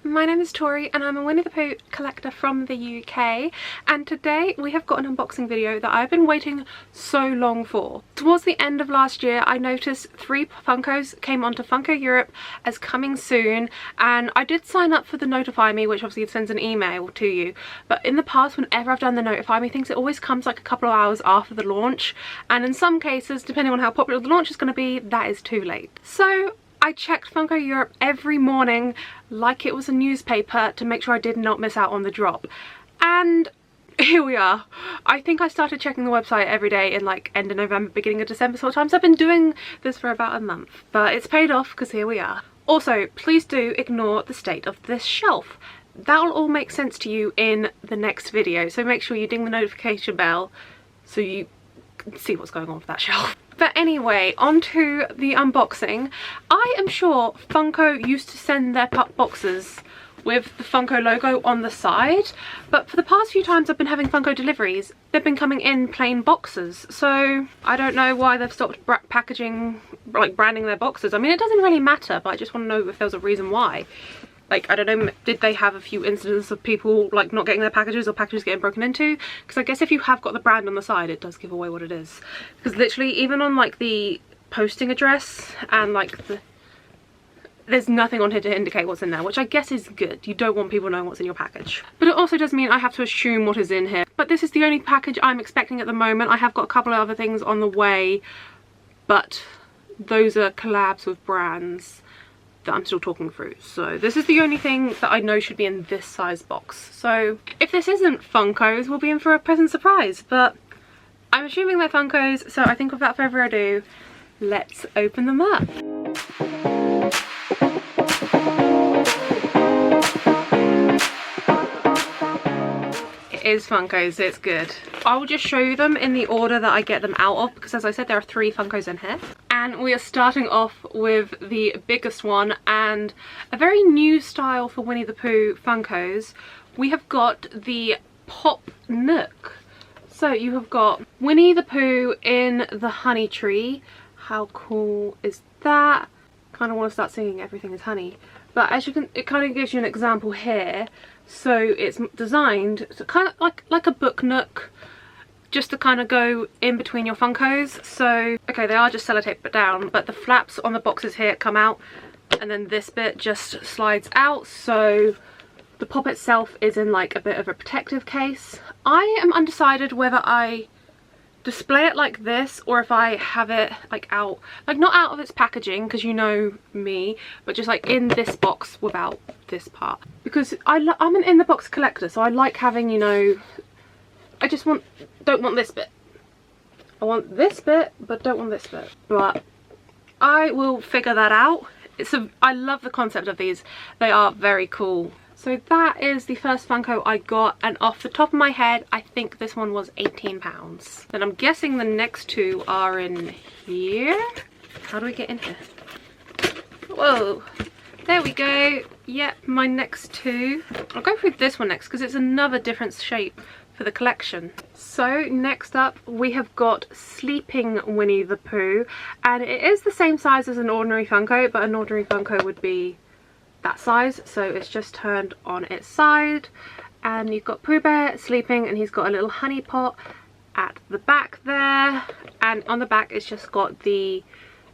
my name is Tori and I'm a Winnie the Pooh collector from the UK, and today we have got an unboxing video that I've been waiting so long for. Towards the end of last year I noticed 3 Funkos came onto Funko Europe as coming soon, and I did sign up for the notify me, which obviously sends an email to you, but in the past whenever I've done the notify me things, it always comes like a couple of hours after the launch, and in some cases, depending on how popular the launch is going to be, that is too late. So I checked Funko Europe every morning like it was a newspaper to make sure I did not miss out on the drop. And here we are. I think I started checking the website every day in like end of November, beginning of December sort of times. I've been doing this for about a month, but it's paid off because here we are. Also, please do ignore the state of this shelf. That'll all make sense to you in the next video, so make sure you ding the notification bell so you can see what's going on with that shelf. But anyway, on to the unboxing. I am sure Funko used to send their boxes with the Funko logo on the side, but for the past few times I've been having Funko deliveries, they've been coming in plain boxes. So I don't know why they've stopped packaging, like branding their boxes. I mean, it doesn't really matter, but I just want to know if there's a reason why. Like, I don't know, did they have a few incidents of people like not getting their packages or packages getting broken into? Because I guess if you have got the brand on the side, it does give away what it is. Because literally, even on like the posting address and like there's nothing on here to indicate what's in there, which I guess is good. You don't want people knowing what's in your package. But it also does mean I have to assume what is in here. But this is the only package I'm expecting at the moment. I have got a couple of other things on the way, but those are collabs with brands that I'm still talking through. So this is the only thing that I know should be in this size box. So if this isn't Funko's, we'll be in for a pleasant surprise, but I'm assuming they're Funko's, so I think without further ado, let's open them up. It is Funko's, it's good. I will just show you them in the order that I get them out of, because as I said, there are 3 Funkos in here. And we are starting off with the biggest one, and a very new style for Winnie the Pooh Funkos. We have got the Pop Nook. So you have got Winnie the Pooh in the honey tree. How cool is that? Kind of want to start singing Everything is Honey. But as you can, it kind of gives you an example here. So it's designed to kind of like a book nook, just to kind of go in between your Funkos. So, okay, they are just sellotaped down, but the flaps on the boxes here come out, and then this bit just slides out. So the pop itself is in like a bit of a protective case. I am undecided whether I display it like this or if I have it like out, like not out of its packaging, because you know me, but just like in this box without this part, because I'm an in the box collector, so I like having, you know, I just don't want this bit. I want this bit, but don't want this bit. But I will figure that out. I love the concept of these. They are very cool. So that is the first Funko I got, and off the top of my head, I think this one was £18. Then I'm guessing the next 2 are in here. How do we get in here? Whoa. There we go. Yep, my next 2. I'll go through this one next because it's another different shape for the collection. So next up we have got Sleeping Winnie the Pooh, and it is the same size as an ordinary Funko, but an ordinary Funko would be that size, so it's just turned on its side, and you've got Pooh Bear sleeping, and he's got a little honey pot at the back there, and on the back it's just got the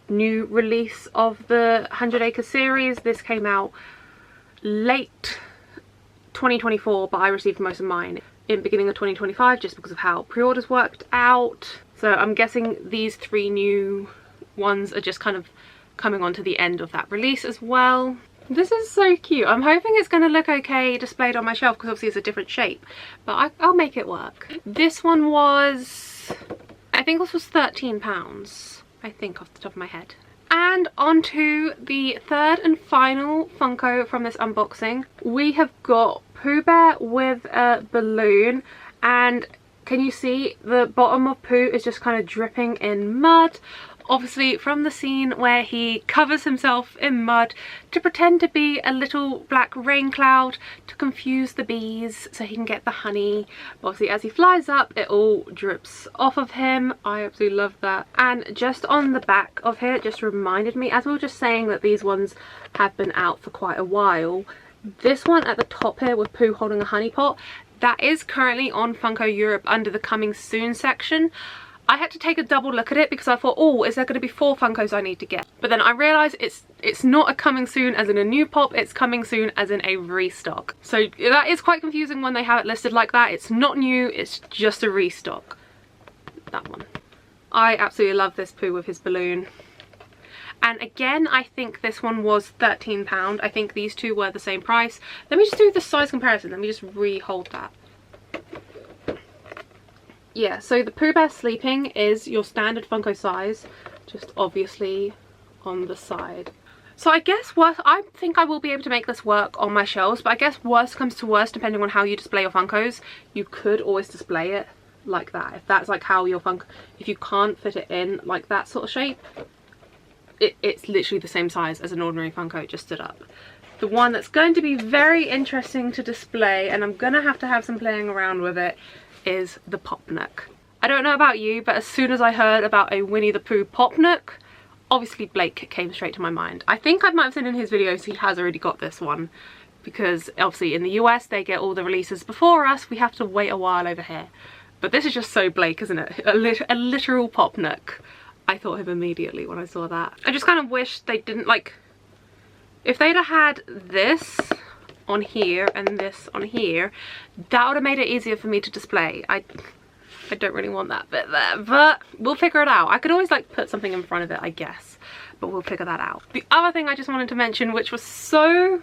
new release of the 100 Acre series. This came out late 2024, but I received most of mine in beginning of 2025 just because of how pre-orders worked out. So I'm guessing these 3 new ones are just kind of coming on to the end of that release as well. This is so cute. I'm hoping it's going to look okay displayed on my shelf because obviously it's a different shape, but I'll make it work. This one was, I think this was £13, I think, off the top of my head. And on to the 3rd and final Funko from this unboxing. We have got Pooh Bear with a balloon, and can you see the bottom of Pooh is just kind of dripping in mud? Obviously from the scene where he covers himself in mud to pretend to be a little black rain cloud to confuse the bees so he can get the honey. But obviously as he flies up it all drips off of him. I absolutely love that. And just on the back of here, it just reminded me, as we were just saying that these ones have been out for quite a while, This one at the top here with Pooh holding a honey pot, that is currently on Funko Europe under the coming soon section. I had to take a double look at it because I thought, oh, is there going to be 4 Funkos I need to get? But then I realised it's not a coming soon as in a new pop, it's coming soon as in a restock. So that is quite confusing when they have it listed like that. It's not new, it's just a restock. That one. I absolutely love this Pooh with his balloon. And again, I think this one was £13. I think these two were the same price. Let me just do the size comparison. Let me just re-hold that. Yeah, so the Pooh Bear sleeping is your standard Funko size, just obviously on the side. So I guess I think I will be able to make this work on my shelves, but I guess worst comes to worst, depending on how you display your Funkos, you could always display it like that. If that's like how your Funko, if you can't fit it in like that sort of shape, it's literally the same size as an ordinary Funko, just stood up. The one that's going to be very interesting to display, and I'm gonna have to have some playing around with it, is the Pop Nook. I don't know about you, but as soon as I heard about a Winnie the Pooh Pop Nook, obviously Blake came straight to my mind. I think I might have seen in his videos he has already got this one, because obviously in the US they get all the releases before us, we have to wait a while over here. But this is just so Blake, isn't it? A literal Pop Nook. I thought of him immediately when I saw that. I just kind of wish they didn't, like, if they'd have had this on here and this on here, that would have made it easier for me to display. I don't really want that bit there, but we'll figure it out. I could always like put something in front of it, I guess, but we'll figure that out. The other thing I just wanted to mention, which was so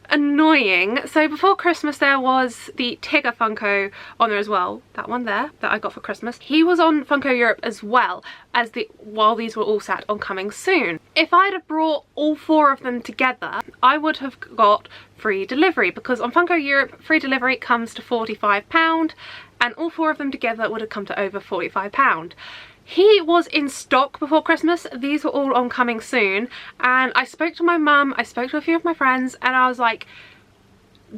annoying, so before Christmas there was the Tigger Funko on there as well, that one there that I got for Christmas. He was on Funko Europe as well as while these were all sat on coming soon. If I'd have brought all 4 of them together, I would have got free delivery, because on Funko Europe free delivery comes to £45 and all 4 of them together would have come to over £45. He was in stock before Christmas. These were all on coming soon, and I spoke to my mum, I spoke to a few of my friends, and I was like,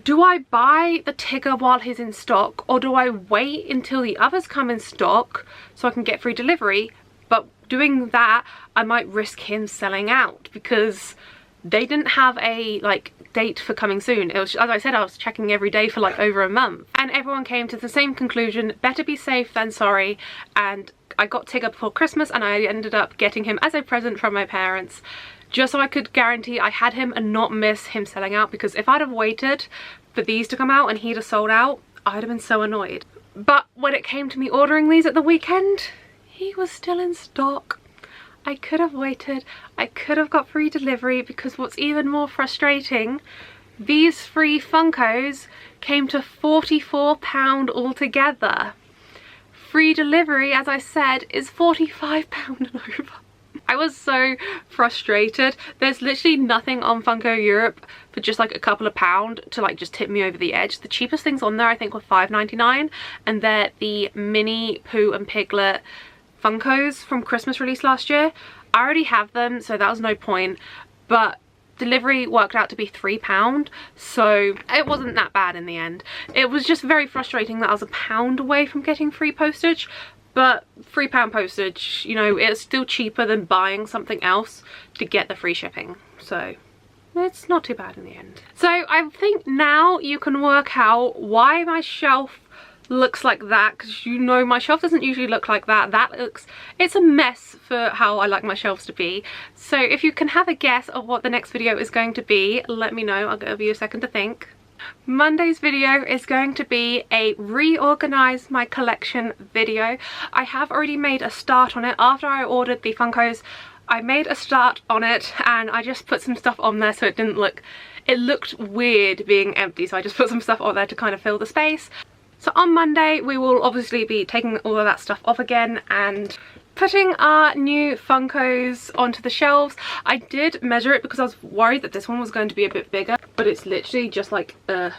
do I buy the Tigger while he's in stock, or do I wait until the others come in stock so I can get free delivery? But doing that, I might risk him selling out, because they didn't have a like date for coming soon. It was, as I said, I was checking every day for like over a month, and everyone came to the same conclusion: better be safe than sorry. And I got Tigger before Christmas, and I ended up getting him as a present from my parents, just so I could guarantee I had him and not miss him selling out, because if I'd have waited for these to come out and he'd have sold out, I'd have been so annoyed. But when it came to me ordering these at the weekend, he was still in stock. I could have waited, I could have got free delivery, because what's even more frustrating, these free Funkos came to £44 altogether. Free delivery, as I said, is £45 and over. I was so frustrated. There's literally nothing on Funko Europe for just like a couple of pound to like just tip me over the edge. The cheapest things on there I think were £5.99, and they're the mini Pooh and Piglet Funkos from Christmas release last year. I already have them, so that was no point, but delivery worked out to be £3, so it wasn't that bad in the end. It was just very frustrating that I was £1 away from getting free postage, but £3 postage, you know, it's still cheaper than buying something else to get the free shipping, so it's not too bad in the end. So I think now you can work out why my shelf looks like that, because you know my shelf doesn't usually look like that. It's a mess for how I like my shelves to be. So if you can have a guess of what the next video is going to be, let me know. I'll give you a second to think. Monday's video is going to be a reorganize my collection video. I have already made a start on it. After I ordered the Funkos, I made a start on it, and I just put some stuff on there so it didn't look, it looked weird being empty, so I just put some stuff on there to kind of fill the space. So on Monday we will obviously be taking all of that stuff off again and putting our new Funkos onto the shelves. I did measure it because I was worried that this one was going to be a bit bigger, but it's literally just like a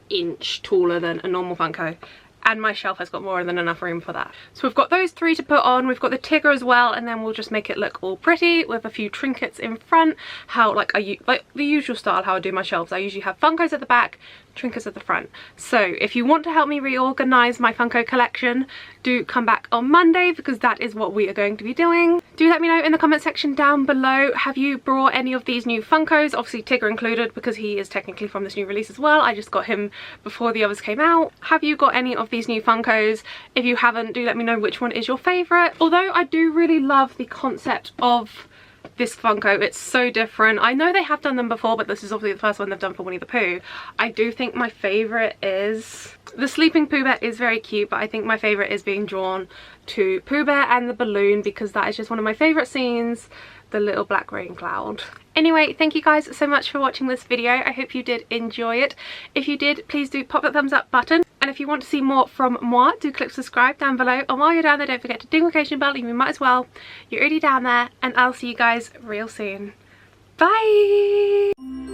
inch taller than a normal Funko, and my shelf has got more than enough room for that. So we've got those 3 to put on. We've got the Tigger as well, and then we'll just make it look all pretty with a few trinkets in front. How like the usual style how I do my shelves. I usually have Funkos at the back, trinkets at the front. So if you want to help me reorganize my Funko collection, do come back on Monday because that is what we are going to be doing. Do let me know in the comment section down below, have you brought any of these new Funkos? Obviously Tigger included because he is technically from this new release as well. I just got him before the others came out. Have you got any of these new Funkos? If you haven't, do let me know which one is your favourite. Although I do really love the concept of this Funko, it's so different. I know they have done them before, but this is obviously the first one they've done for Winnie the Pooh. I do think my favourite is the Sleeping Pooh Bear. Is very cute, but I think my favourite is being drawn to Pooh Bear and the balloon because that is just one of my favourite scenes, the little black rain cloud. Anyway, thank you guys so much for watching this video. I hope you did enjoy it. If you did, please do pop that thumbs up button. And if you want to see more from moi, do click subscribe down below. And while you're down there, don't forget to ding the notification bell. You might as well. You're already down there. And I'll see you guys real soon. Bye!